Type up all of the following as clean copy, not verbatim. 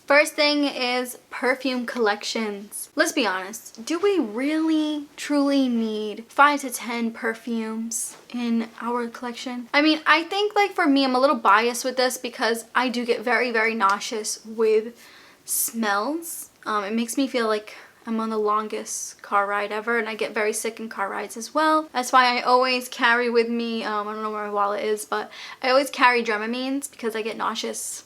First thing is perfume collections. Let's be honest, do we really truly need 5 to 10 perfumes in our collection? I mean, I think like for me, I'm a little biased with this because I do get very, very nauseous with smells. It makes me feel like I'm on the longest car ride ever, and I get very sick in car rides as well. That's why I always carry with me, I don't know where my wallet is, but I always carry Dramamines because I get nauseous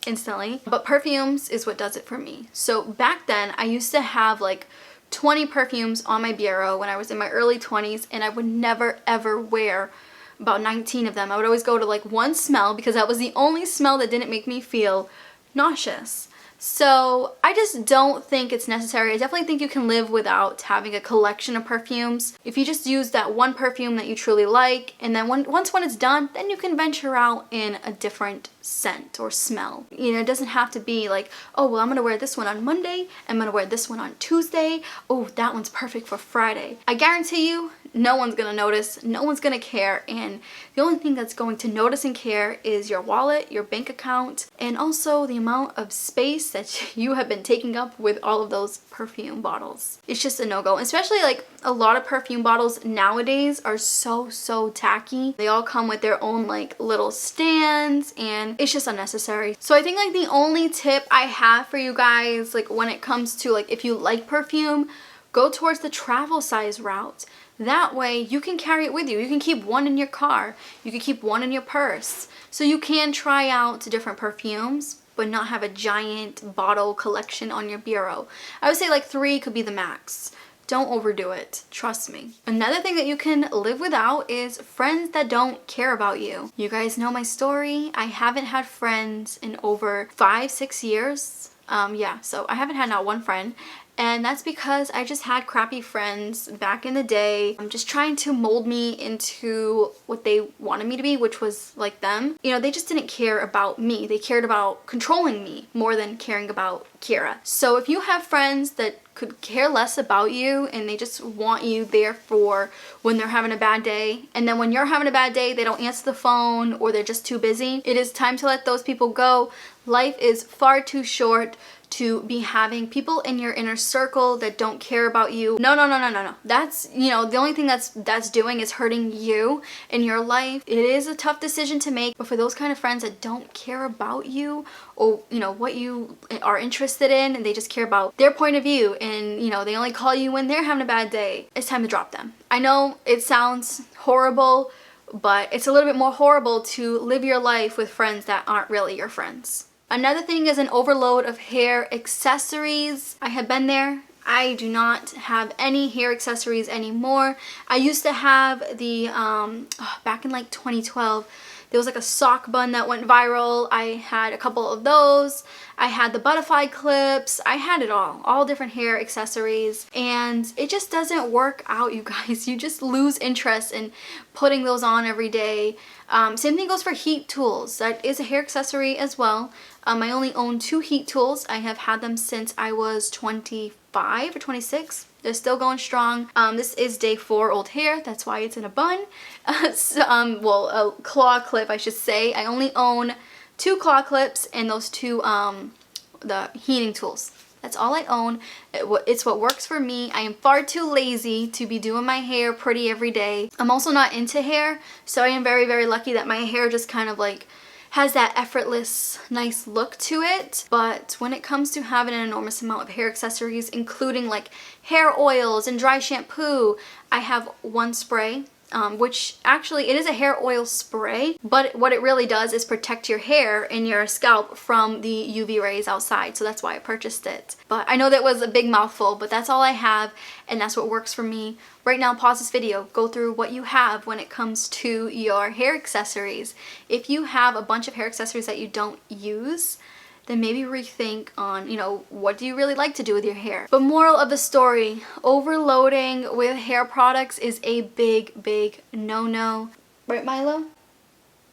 instantly. But perfumes is what does it for me. So back then, I used to have like 20 perfumes on my bureau when I was in my early 20s, and I would never ever wear about 19 of them. I would always go to like one smell because that was the only smell that didn't make me feel nauseous. So I just don't think it's necessary. I definitely think you can live without having a collection of perfumes. If you just use that one perfume that you truly like, and then once it's done, then you can venture out in a different scent or smell. You know, it doesn't have to be like, oh, well, I'm gonna wear this one on Monday, I'm gonna wear this one on Tuesday, oh, that one's perfect for Friday. I guarantee you, no one's gonna notice, no one's gonna care, and the only thing that's going to notice and care is your wallet, your bank account, and also the amount of space that you have been taking up with all of those perfume bottles. It's just a no-go, especially like a lot of perfume bottles nowadays are so tacky. They all come with their own like little stands, and it's just unnecessary. So I think like the only tip I have for you guys, like when it comes to like if you like perfume, go towards the travel size route. That way you can carry it with you. You can keep one in your car. You can keep one in your purse. So you can try out different perfumes, but not have a giant bottle collection on your bureau. I would say like 3 could be the max. Don't overdo it. Trust me. Another thing that you can live without is friends that don't care about you. You guys know my story. I haven't had friends in over 5-6 years. Yeah, so I haven't had not one friend. And that's because I just had crappy friends back in the day. I'm just trying to mold me into what they wanted me to be, which was like them. You know, they just didn't care about me. They cared about controlling me more than caring about Kira. So if you have friends that could care less about you and they just want you there for when they're having a bad day, and then when you're having a bad day, they don't answer the phone or they're just too busy, it is time to let those people go. Life is far too short to be having people in your inner circle that don't care about you. No. That's, you know, the only thing that's doing is hurting you in your life. It is a tough decision to make, but for those kind of friends that don't care about you or, you know, what you are interested in, and they just care about their point of view, and, you know, they only call you when they're having a bad day, it's time to drop them. I know it sounds horrible, but it's a little bit more horrible to live your life with friends that aren't really your friends. Another thing is an overload of hair accessories. I have been there. I do not have any hair accessories anymore. I used to have the, back in like 2012, there was like a sock bun that went viral. I had a couple of those. I had the butterfly clips. I had it all different hair accessories, and it just doesn't work out, you guys. You just lose interest in putting those on every day. Same thing goes for heat tools. That is a hair accessory as well. I only own 2 heat tools. I have had them since I was 25 or 26. They're still going strong. This is day 4 old hair. That's why it's in a bun. Well, a claw clip, I should say. I only own 2 claw clips and those 2 the heating tools. That's all I own. It's what works for me. I am far too lazy to be doing my hair pretty every day. I'm also not into hair, so I am very, very lucky that my hair just kind of like has that effortless, nice look to it. But when it comes to having an enormous amount of hair accessories, including like hair oils and dry shampoo, I have one spray, which actually it is a hair oil spray, but what it really does is protect your hair and your scalp from the UV rays outside. So that's why I purchased it. But I know that was a big mouthful, but that's all I have, and that's what works for me. Right now, pause this video, go through what you have when it comes to your hair accessories. If you have a bunch of hair accessories that you don't use, then maybe rethink on, you know, what do you really like to do with your hair? But moral of the story, overloading with hair products is a big no-no. Right, Milo?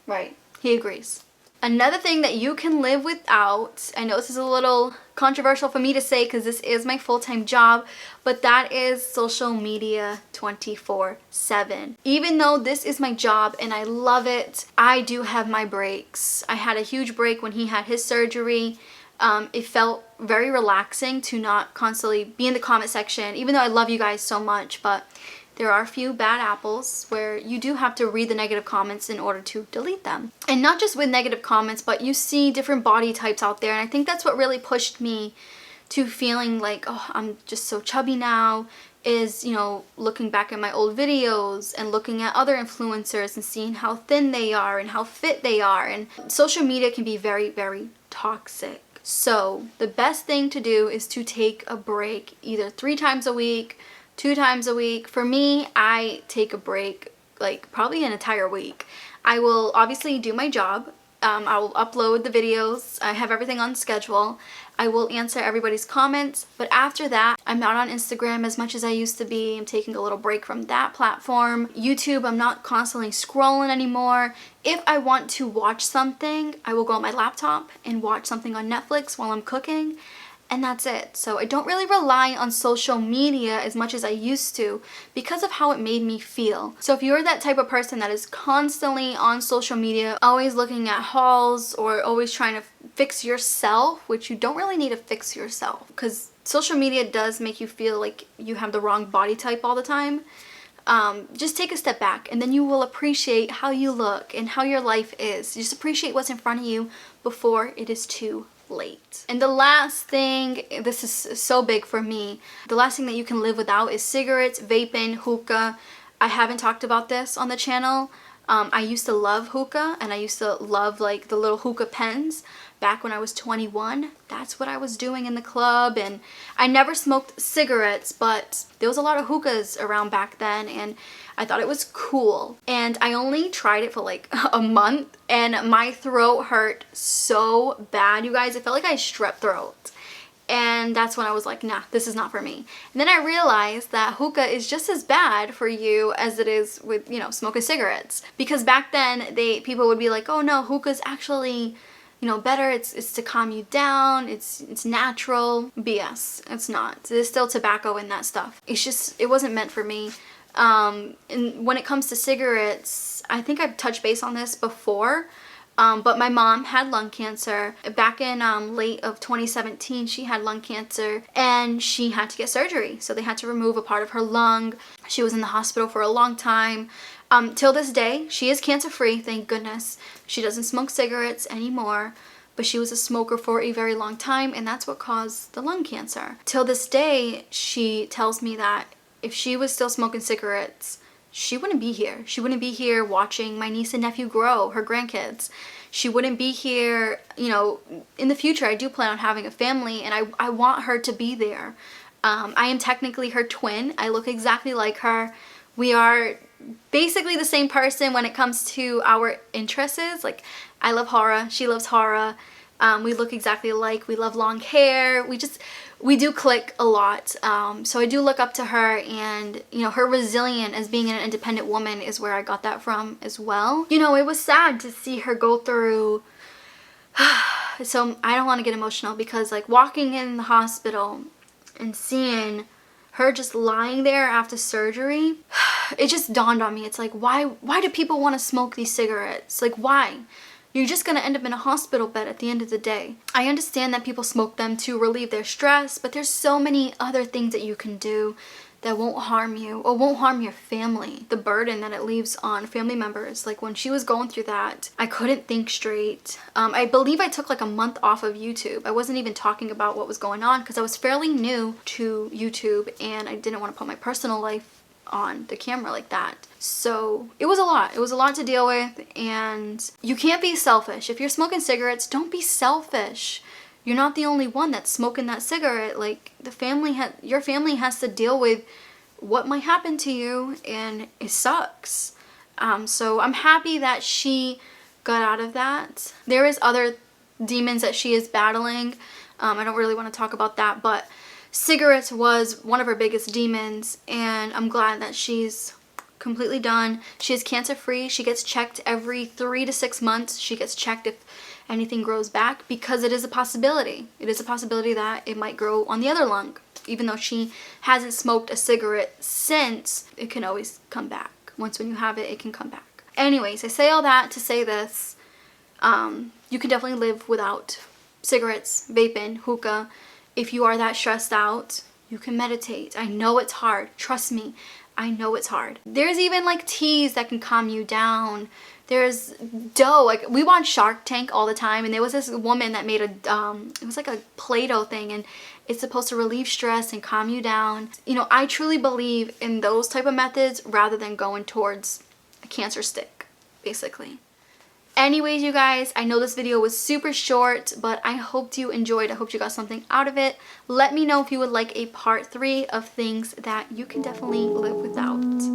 Right, he agrees. Another thing that you can live without, I know this is a little controversial for me to say because this is my full-time job, but that is social media 24/7. Even though this is my job and I love it, I do have my breaks. I had a huge break when he had his surgery. It felt very relaxing to not constantly be in the comment section, even though I love you guys so much, but there are a few bad apples where you do have to read the negative comments in order to delete them. And not just with negative comments, but you see different body types out there, and I think that's what really pushed me to feeling like, oh, I'm just so chubby now, is, you know, looking back at my old videos and looking at other influencers and seeing how thin they are and how fit they are. And social media can be very, very toxic. So the best thing to do is to take a break either 3 times a week, 2 times a week. For me, I take a break like probably an entire week. I will obviously do my job. I will upload the videos. I have everything on schedule. I will answer everybody's comments, but after that, I'm not on Instagram as much as I used to be. I'm taking a little break from that platform. YouTube, I'm not constantly scrolling anymore. If I want to watch something, I will go on my laptop and watch something on Netflix while I'm cooking. And that's it. So I don't really rely on social media as much as I used to because of how it made me feel. So if you're that type of person that is constantly on social media, always looking at hauls or always trying to fix yourself, which you don't really need to fix yourself because social media does make you feel like you have the wrong body type all the time. Just take a step back and then you will appreciate how you look and how your life is. Just appreciate what's in front of you before it is too late. And the last thing, this is so big for me, the last thing that you can live without is cigarettes, vaping, hookah. I haven't talked about this on the channel. I used to love hookah and I used to love like the little hookah pens back when I was 21. That's what I was doing in the club, and I never smoked cigarettes, but there was a lot of hookahs around back then and I thought it was cool. And I only tried it for like a month and my throat hurt so bad, you guys. It felt like I had strep throat. And that's when I was like, nah, this is not for me. And then I realized that hookah is just as bad for you as it is with, you know, smoking cigarettes. Because back then, people would be like, oh no, hookah's actually, you know, better. It's to calm you down. It's natural. BS. It's not. There's still tobacco in that stuff. It's just, it wasn't meant for me. And when it comes to cigarettes, I think I've touched base on this before. But my mom had lung cancer. Back in late of 2017, she had lung cancer and she had to get surgery. So they had to remove a part of her lung. She was in the hospital for a long time. Till this day, she is cancer-free, thank goodness. She doesn't smoke cigarettes anymore, but she was a smoker for a very long time, and that's what caused the lung cancer. Till this day, she tells me that if she was still smoking cigarettes, she wouldn't be here. She wouldn't be here watching my niece and nephew grow, her grandkids. She wouldn't be here, you know, in the future. I do plan on having a family and I want her to be there. I am technically her twin. I look exactly like her. We are basically the same person when it comes to our interests. Like, I love horror. She loves horror. We look exactly alike. We love long hair. We do click a lot. So I do look up to her, and, you know, her resilience as being an independent woman is where I got that from as well. You know, it was sad to see her go through. So I don't want to get emotional because, like, walking in the hospital and seeing her just lying there after surgery, it just dawned on me. It's like, why do people want to smoke these cigarettes? Like, why? You're just going to end up in a hospital bed at the end of the day. I understand that people smoke them to relieve their stress, but there's so many other things that you can do that won't harm you or won't harm your family. The burden that it leaves on family members. Like, when she was going through that, I couldn't think straight. I believe I took like a month off of YouTube. I wasn't even talking about what was going on because I was fairly new to YouTube and I didn't want to put my personal life on the camera like that. So it was a lot. It was a lot to deal with, and you can't be selfish. If you're smoking cigarettes, don't be selfish. You're not the only one that's smoking that cigarette. Like, your family has to deal with what might happen to you, and it sucks. So I'm happy that she got out of that. There is other demons that she is battling. I don't really want to talk about that, but cigarettes was one of her biggest demons, and I'm glad that she's completely done. She is cancer free. She gets checked every 3 to 6 months. She gets checked if anything grows back, because it is a possibility. It is a possibility that it might grow on the other lung. Even though she hasn't smoked a cigarette since, it can always come back. Once when you have it, it can come back. Anyways, I say all that to say this. You can definitely live without cigarettes, vaping, hookah. If you are that stressed out, you can meditate. I know it's hard. Trust me. I know it's hard. There's even like teas that can calm you down. There's dough. Like, we watch Shark Tank all the time, and there was this woman that made a it was like a Play-Doh thing, and it's supposed to relieve stress and calm you down. You know, I truly believe in those type of methods rather than going towards a cancer stick, basically. Anyways, you guys, I know this video was super short, but I hope you enjoyed. I hope you got something out of it. Let me know if you would like a part 3 of things that you can definitely live without.